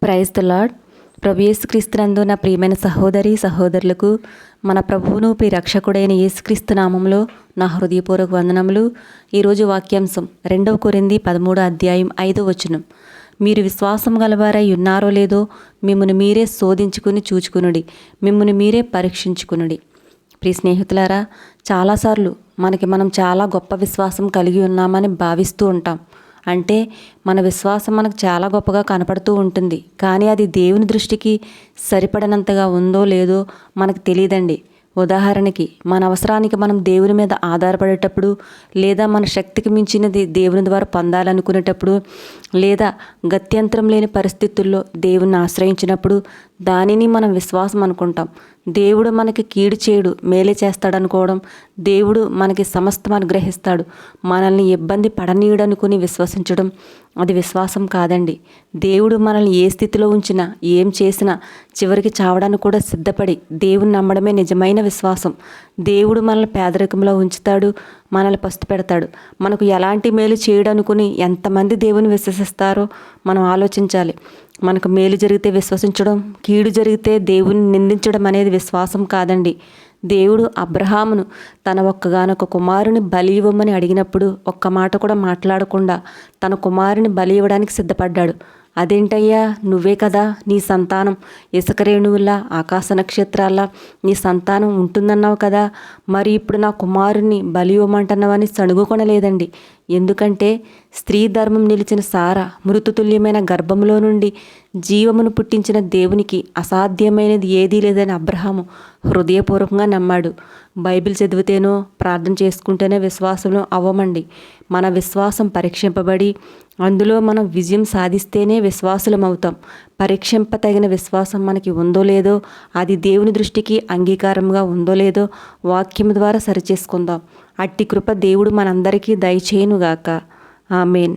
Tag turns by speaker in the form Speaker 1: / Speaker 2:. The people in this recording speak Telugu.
Speaker 1: Praise the lord. ప్రభు యేసుక్రీస్తునందు నా ప్రియమైన సహోదరి సహోదరులకు మన ప్రభువును రక్షకుడైన యేసుక్రీస్తు నామంలో నా హృదయపూర్వక వందనములు. ఈరోజు వాక్యాంశం 2 కొరింథీ 13:5. మీరు విశ్వాసం గలవారై ఉన్నారో లేదో మిమ్మును మీరే శోధించుకుని చూచుకునుడి, మిమ్మును మీరే పరీక్షించుకునుడి. ప్రియ స్నేహితులారా, చాలాసార్లు మనం చాలా గొప్ప విశ్వాసం కలిగి ఉన్నామని భావిస్తూ ఉంటాం. అంటే మన విశ్వాసం మనకు చాలా గొప్పగా కనపడుతూ ఉంటుంది, కానీ అది దేవుని దృష్టికి సరిపడనంతగా ఉందో లేదో మనకు తెలియదండి. ఉదాహరణకి, మన అవసరానికి మనం దేవుని మీద ఆధారపడేటప్పుడు, లేదా మన శక్తికి మించినది దేవుని ద్వారా పొందాలనుకునేటప్పుడు, లేదా గత్యంతరం లేని పరిస్థితుల్లో దేవుణ్ణి ఆశ్రయించినప్పుడు దానిని మనం విశ్వాసం అనుకుంటాం. దేవుడు మనకి కీడు చేయడు, మేలే చేస్తాడనుకోవడం, దేవుడు మనకి సమస్తం అనుగ్రహిస్తాడు, మనల్ని ఇబ్బంది పడనీయడనుకుని విశ్వసించడం అది విశ్వాసం కాదండి. దేవుడు మనల్ని ఏ స్థితిలో ఉంచినా, ఏం చేసినా చివరికి చావడానికి కూడా సిద్ధపడి దేవుని నమ్మడమే నిజమైన విశ్వాసం. దేవుడు మనల్ని పేదరికంలో ఉంచుతాడు, మనల్ని పస్తు పెడతాడు. మనకు ఎలాంటి మేలు చేయడనుకుని ఎంతమంది దేవుని విశ్వసిస్తారో మనం ఆలోచించాలి. మనకు మేలు జరిగితే విశ్వసించడం, కీడు జరిగితే దేవుని నిందించడం అనేది విశ్వాసం కాదండి. దేవుడు అబ్రహామును తన ఒక్కగానొక్క కుమారుని బలి ఇవ్వమని అడిగినప్పుడు ఒక్క మాట కూడా మాట్లాడకుండా తన కుమారుని బలి ఇవ్వడానికి సిద్ధపడ్డాడు. అదేంటయ్యా, నువ్వే కదా నీ సంతానం ఇసుక రేణువుల్లా, ఆకాశ నక్షత్రాల్లా నీ సంతానం ఉంటుందన్నావు కదా, మరి ఇప్పుడు నా కుమారుని బలి ఇవ్వమంటున్నావని సణుగుకొనలేదండి. ఎందుకంటే స్త్రీ ధర్మం నిలిచిన సారా మృతుతుల్యమైన గర్భంలో నుండి జీవమును పుట్టించిన దేవునికి అసాధ్యమైనది ఏదీ లేదని అబ్రహాము హృదయపూర్వకంగా నమ్మాడు. బైబిల్ చదివితేనో ప్రార్థన చేసుకుంటేనే విశ్వాసంలో అవ్వమండి. మన విశ్వాసం పరీక్షింపబడి అందులో మనం విజయం సాధిస్తేనే విశ్వాసులం అవుతాం. పరీక్షింపతగిన విశ్వాసం మనకి ఉందో లేదో, అది దేవుని దృష్టికి అంగీకారంగా ఉందో లేదో వాక్యం ద్వారా సరిచేసుకుందాం. అట్టి కృప దేవుడు మనందరికీ దయచేయునుగాక. ఆమేన్.